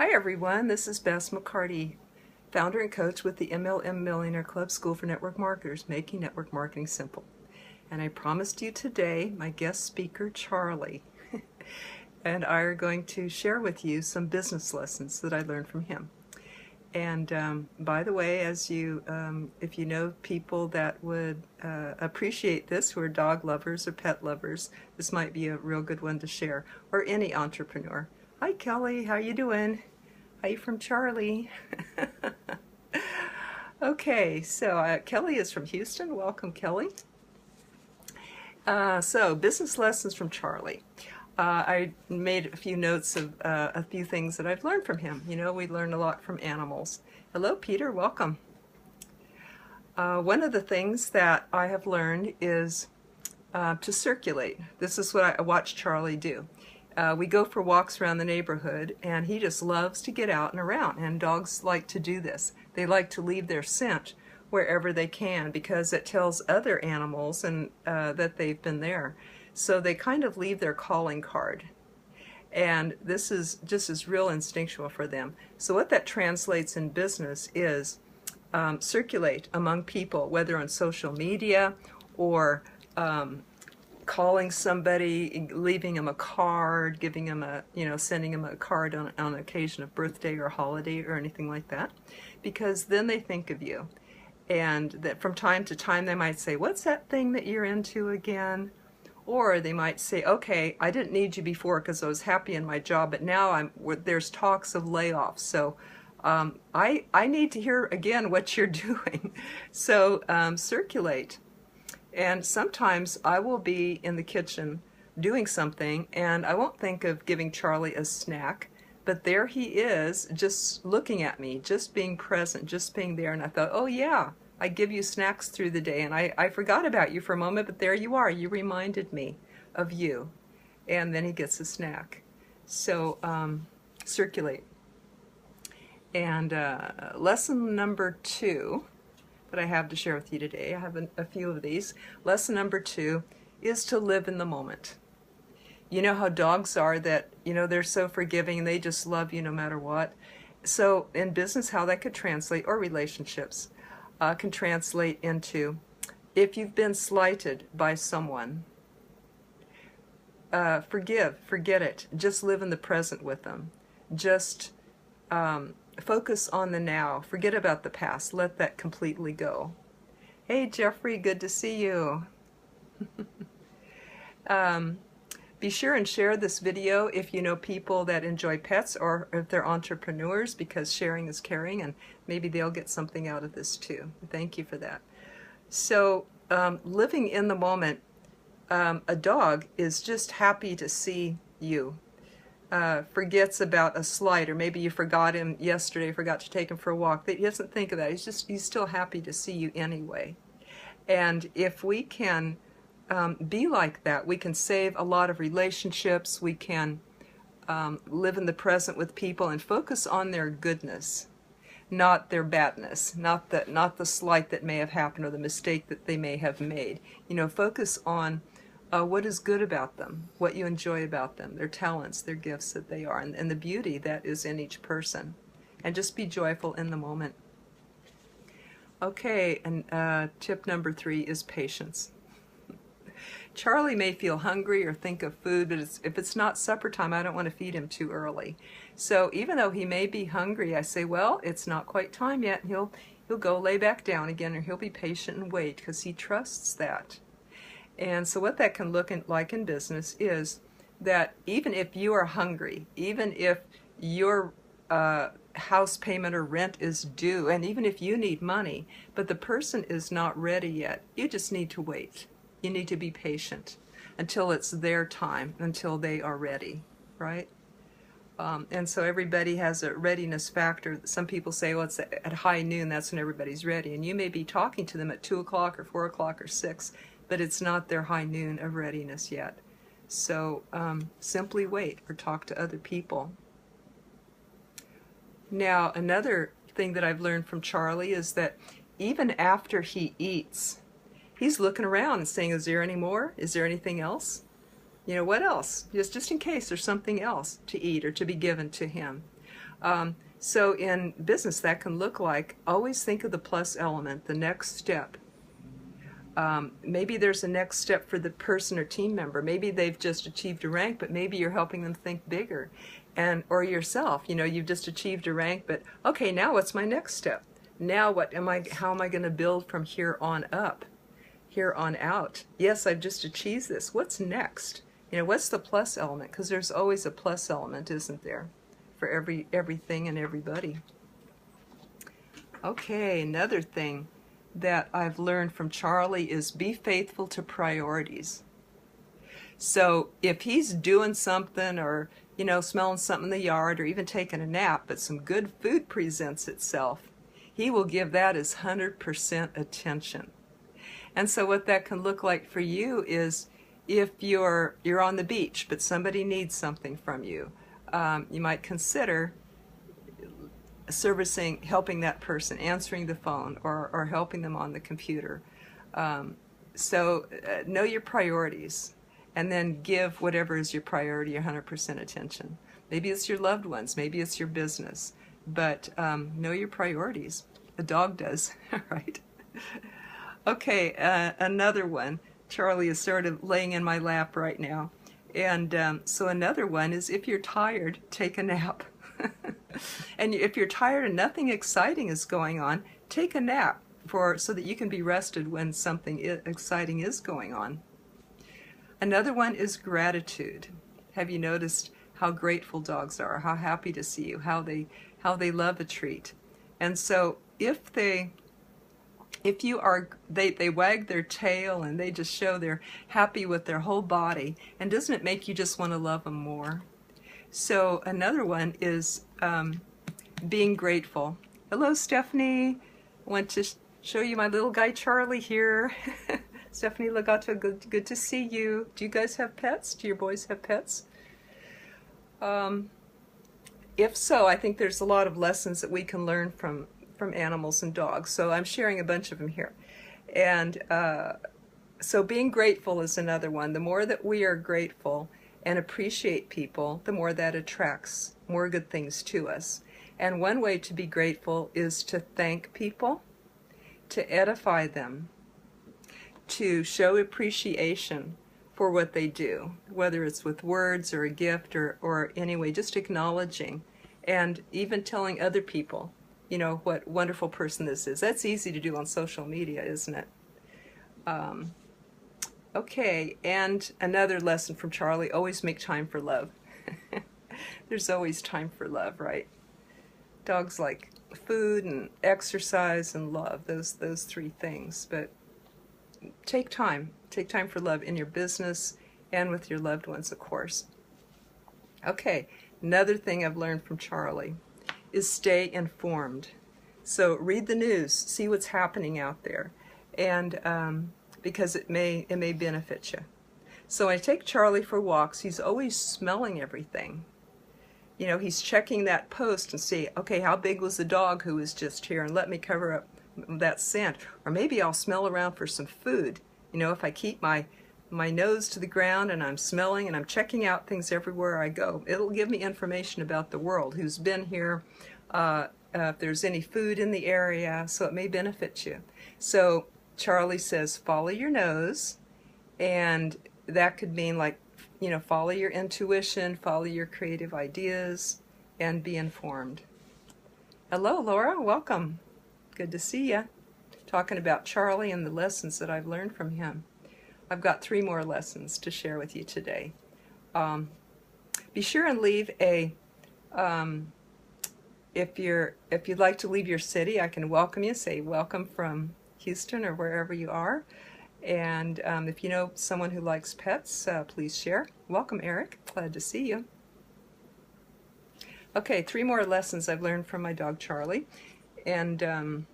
Hi everyone, this is Bess McCarty, founder and coach with the MLM Millionaire Club School for Network Marketers, making network marketing simple. And I promised you today my guest speaker, Charlie, and I are going to share with you some business lessons that I learned from him. And by the way, if you know people that would appreciate this, who are dog lovers or pet lovers, this might be a real good one to share, or any entrepreneur. Hi Kelly, how you doing? Hi from Charlie. Okay, so Kelly is from Houston. Welcome, Kelly. So business lessons from Charlie. I made a few notes of a few things that I've learned from him. You know, we learn a lot from animals. Hello, Peter. Welcome. One of the things that I have learned is to circulate. This is what I watch Charlie do. We go for walks around the neighborhood, and he just loves to get out and around. And dogs like to do this. They like to leave their scent wherever they can because it tells other animals that they've been there. So they kind of leave their calling card. And this is just as real instinctual for them. So what that translates in business is circulate among people, whether on social media or calling somebody, leaving them a card, giving them sending them a card on occasion of birthday or holiday or anything like that, because then they think of you. And that from time to time they might say, what's that thing that you're into again? Or they might say, okay, I didn't need you before because I was happy in my job, but now there's talks of layoffs. So I need to hear again what you're doing. So circulate. And sometimes I will be in the kitchen doing something, and I won't think of giving Charlie a snack, but there he is just looking at me, just being present, just being there. And I thought, oh yeah, I give you snacks through the day, and I forgot about you for a moment, but there you are. You reminded me of you. And then he gets a snack. So circulate. And lesson number 2 that I have to share with you today, I have a few of these. Lesson number 2 is to live in the moment. You know how dogs are, that they're so forgiving and they just love you no matter what. So in business, how that could translate, or relationships, can translate into, if you've been slighted by someone, forget it. Just live in the present with them. Just focus on the now. Forget about the past. Let that completely go. Hey Jeffrey, good to see you. Be sure and share this video if you know people that enjoy pets, or if they're entrepreneurs, because sharing is caring, and maybe they'll get something out of this too. Thank you for that. So living in the moment, a dog is just happy to see you. Forgets about a slight, or maybe you forgot him yesterday, forgot to take him for a walk. He doesn't think of that. He's still happy to see you anyway. And if we can be like that, we can save a lot of relationships. We can live in the present with people and focus on their goodness, not their badness, not the slight that may have happened or the mistake that they may have made. Focus on what is good about them, what you enjoy about them, their talents, their gifts that they are, and the beauty that is in each person. And just be joyful in the moment. Okay, and tip number 3 is patience. Charlie may feel hungry or think of food, but if it's not supper time, I don't want to feed him too early. So even though he may be hungry, I say, well, it's not quite time yet. And he'll go lay back down again, and he'll be patient and wait, because he trusts that. And so what that can look like in business is that even if you are hungry, even if your house payment or rent is due, and even if you need money, but the person is not ready yet, you just need to wait. You need to be patient until it's their time, until they are ready, right? And so everybody has a readiness factor. Some people say, well, it's at high noon, that's when everybody's ready. And you may be talking to them at 2 o'clock or 4 o'clock or 6, but it's not their high noon of readiness yet. So simply wait, or talk to other people. Now, another thing that I've learned from Charlie is that even after he eats, he's looking around and saying, is there any more? Is there anything else? What else? Just in case there's something else to eat or to be given to him. So in business, that can look like always think of the plus element, the next step. Maybe there's a next step for the person or team member. Maybe they've just achieved a rank, but maybe you're helping them think bigger. Or yourself, you've just achieved a rank, but okay, now what's my next step? Now how am I going to build from here on up, here on out? Yes, I've just achieved this. What's next? What's the plus element? Because there's always a plus element, isn't there? For everything and everybody. Okay, another thing that I've learned from Charley is be faithful to priorities. So if he's doing something or, smelling something in the yard or even taking a nap, but some good food presents itself, he will give that his 100% attention. And so what that can look like for you is if you're on the beach, but somebody needs something from you, you might consider helping that person, answering the phone or helping them on the computer. So know your priorities and then give whatever is your priority 100% attention. Maybe it's your loved ones, maybe it's your business, but know your priorities. The dog does, right? Okay, another one. Charley is sort of laying in my lap right now. And so another one is if you're tired, take a nap. And if you're tired and nothing exciting is going on, take a nap so that you can be rested when something exciting is going on. Another one is gratitude. Have you noticed how grateful dogs are, how happy to see you, how they love a treat? And so if they wag their tail and they just show they're happy with their whole body, and doesn't it make you just want to love them more? So another one is being grateful. Hello, Stephanie. I want to show you my little guy Charley here. Stephanie Legato, good to see you. Do you guys have pets? Do your boys have pets? If so, I think there's a lot of lessons that we can learn from animals and dogs. So I'm sharing a bunch of them here. And so being grateful is another one. The more that we are grateful and appreciate people, the more that attracts more good things to us. And one way to be grateful is to thank people, to edify them, to show appreciation for what they do, whether it's with words or a gift or anyway, just acknowledging and even telling other people, what wonderful person this is. That's easy to do on social media, isn't it? Okay, and another lesson from Charley, always make time for love. There's always time for love, right? Dogs like food and exercise and love, those three things. But take time for love in your business and with your loved ones, of course. Okay, another thing I've learned from Charley is stay informed. So read the news, see what's happening out there, and because it may benefit you. So when I take Charley for walks, he's always smelling everything. He's checking that post and see, okay, how big was the dog who was just here, and let me cover up that scent. Or maybe I'll smell around for some food. If I keep my nose to the ground and I'm smelling and I'm checking out things everywhere I go, it'll give me information about the world, who's been here, if there's any food in the area, so it may benefit you. So Charley says, follow your nose, and that could mean like, follow your intuition, follow your creative ideas, and be informed. Hello, Laura, welcome. Good to see you. Talking about Charley and the lessons that I've learned from him. I've got 3 more lessons to share with you today. Be sure and leave a, if you'd like to leave your city, I can welcome you. Say welcome from Houston or wherever you are. And if you know someone who likes pets, please share. Welcome, Eric. Glad to see you. Okay, 3 more lessons I've learned from my dog Charley. And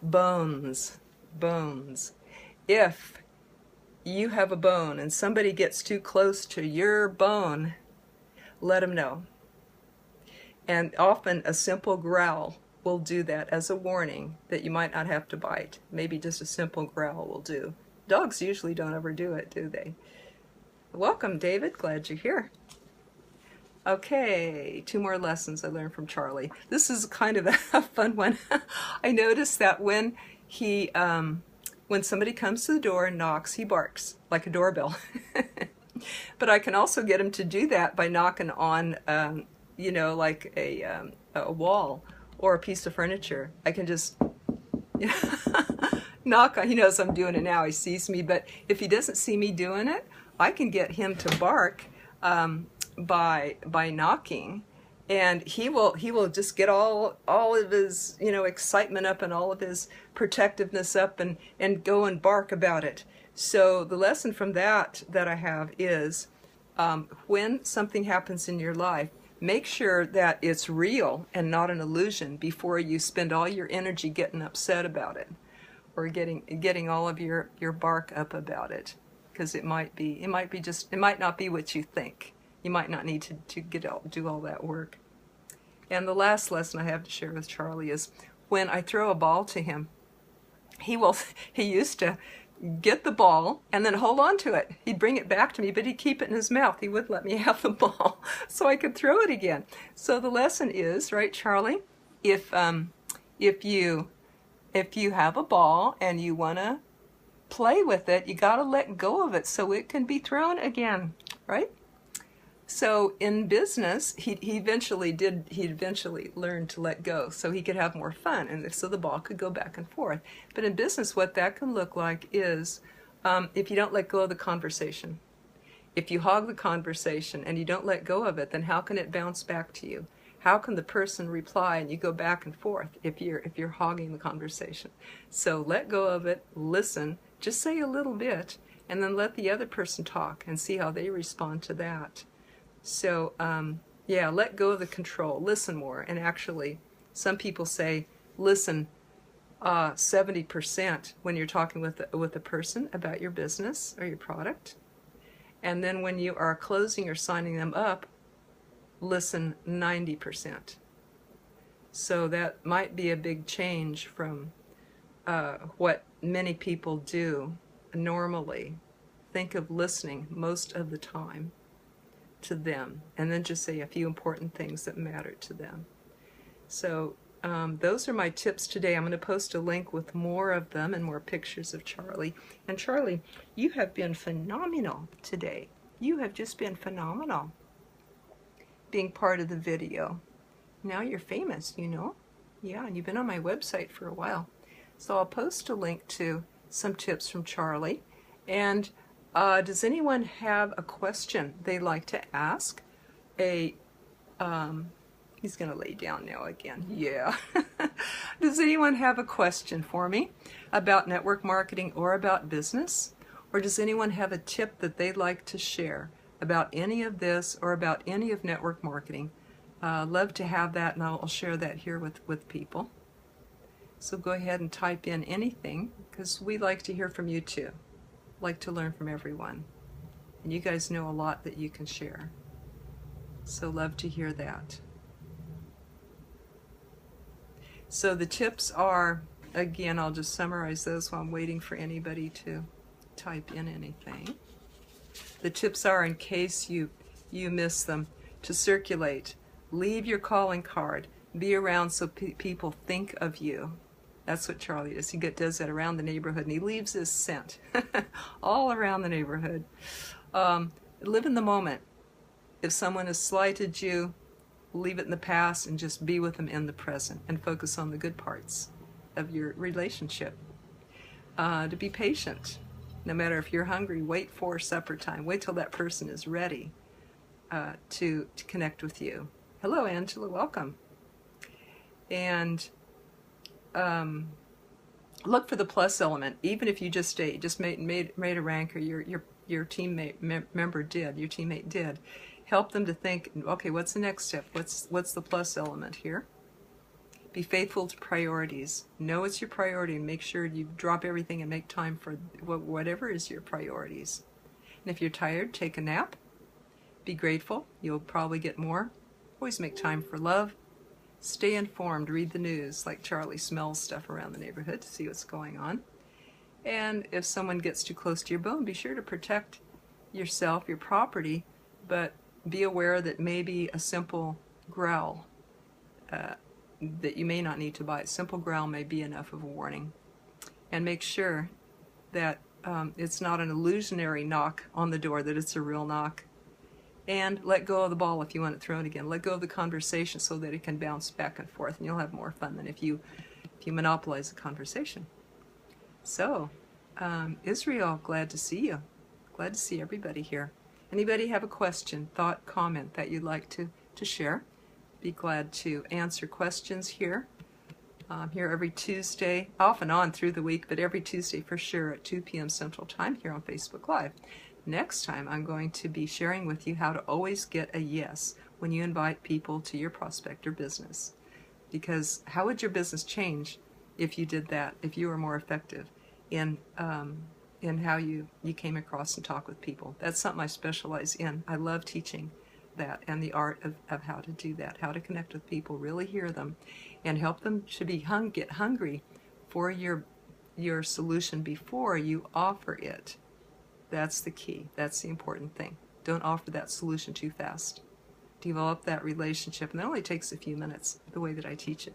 bones. If you have a bone and somebody gets too close to your bone, let them know. And often a simple growl will do that as a warning that you might not have to bite. Maybe just a simple growl will do. Dogs usually don't overdo it, do they? Welcome, David. Glad you're here. Okay, two more lessons I learned from Charley. This is kind of a fun one. I noticed that when somebody comes to the door and knocks, he barks like a doorbell. But I can also get him to do that by knocking on, like a wall or a piece of furniture. I can just knock on. He knows I'm doing it now. He sees me. But if he doesn't see me doing it, I can get him to bark by knocking, and he will just get all of his excitement up and all of his protectiveness up and go and bark about it. So the lesson from that I have is when something happens in your life, make sure that it's real and not an illusion before you spend all your energy getting upset about it or getting all of your bark up about it, because it might not be what you think. You might not need to do all that work. And the last lesson I have to share with Charley is when I throw a ball to him, he used to get the ball and then hold on to it. He'd bring it back to me, but he'd keep it in his mouth. He wouldn't let me have the ball so I could throw it again. So the lesson is, right, Charley, if you have a ball and you want to play with it, you got to let go of it so it can be thrown again, right? So in business, he eventually learned to let go so he could have more fun, and so the ball could go back and forth. But in business, what that can look like is if you don't let go of the conversation. If you hog the conversation and you don't let go of it, then how can it bounce back to you? How can the person reply and you go back and forth if you're hogging the conversation? So let go of it, listen, just say a little bit, and then let the other person talk and see how they respond to that. So, yeah, let go of the control, listen more. And actually, some people say, listen 70% when you're talking with a person about your business or your product. And then when you are closing or signing them up, listen 90%. So that might be a big change from what many people do normally. Think of listening most of the time to them, and then just say a few important things that matter to them. So those are my tips today. I'm going to post a link with more of them and more pictures of Charley. And Charley, you have been phenomenal today. You have just been phenomenal being part of the video. Now you're famous, you know? Yeah, and you've been on my website for a while. So I'll post a link to some tips from Charley. And does anyone have a question they'd like to ask? He's going to lay down now again. Yeah. Does anyone have a question for me about network marketing or about business? Or does anyone have a tip that they'd like to share about any of this or about any of network marketing? Love to have that, and I'll share that here with people. So go ahead and type in anything, because we like to hear from you too. Like to learn from everyone, and you guys know a lot that you can share, so love to hear that. So the tips are, again, I'll just summarize those while I'm waiting for anybody to type in anything. The tips are, in case you miss them, to circulate, leave your calling card, be around so people think of you. That's what Charley does. He does that around the neighborhood, and he leaves his scent all around the neighborhood. Live in the moment. If someone has slighted you, leave it in the past and just be with them in the present and focus on the good parts of your relationship. To be patient. No matter if you're hungry, wait for supper time. Wait till that person is ready to connect with you. Hello, Angela. Welcome. And look for the plus element, even if you just made a rank, or your teammate teammate did. Help them to think, okay, what's the next step? What's the plus element here? Be faithful to priorities. Know it's your priority, and make sure you drop everything and make time for whatever is your priorities. And if you're tired, take a nap. Be grateful. You'll probably get more. Always make time for love. Stay informed, read the news, like Charley smells stuff around the neighborhood to see what's going on. And if someone gets too close to your bone, be sure to protect yourself, your property, but be aware that maybe a simple growl that you may not need to buy. A simple growl may be enough of a warning. And make sure that it's not an illusionary knock on the door, that it's a real knock. And let go of the ball if you want it thrown again. Let go of the conversation so that it can bounce back and forth, and you'll have more fun than if you monopolize the conversation. So, Israel, glad to see you. Glad to see everybody here. Anybody have a question, thought, comment that you'd like to share? Be glad to answer questions here. Here every Tuesday, off and on through the week, but every Tuesday for sure at 2 p.m. Central Time here on Facebook Live. Next time, I'm going to be sharing with you how to always get a yes when you invite people to your prospect or business. Because how would your business change if you did that, if you were more effective in how you came across and talked with people? That's something I specialize in. I love teaching that and the art of how to do that, how to connect with people, really hear them, and help them to get hungry for your solution before you offer it. That's the key. That's the important thing. Don't offer that solution too fast. Develop that relationship, and that only takes a few minutes, the way that I teach it.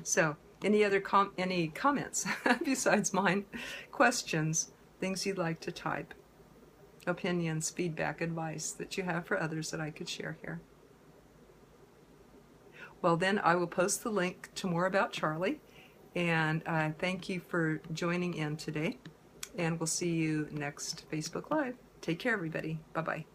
So, any comments besides mine? Questions, things you'd like to type, opinions, feedback, advice that you have for others that I could share here? Well, then I will post the link to more about Charley, and I thank you for joining in today. And we'll see you next Facebook Live. Take care, everybody. Bye-bye.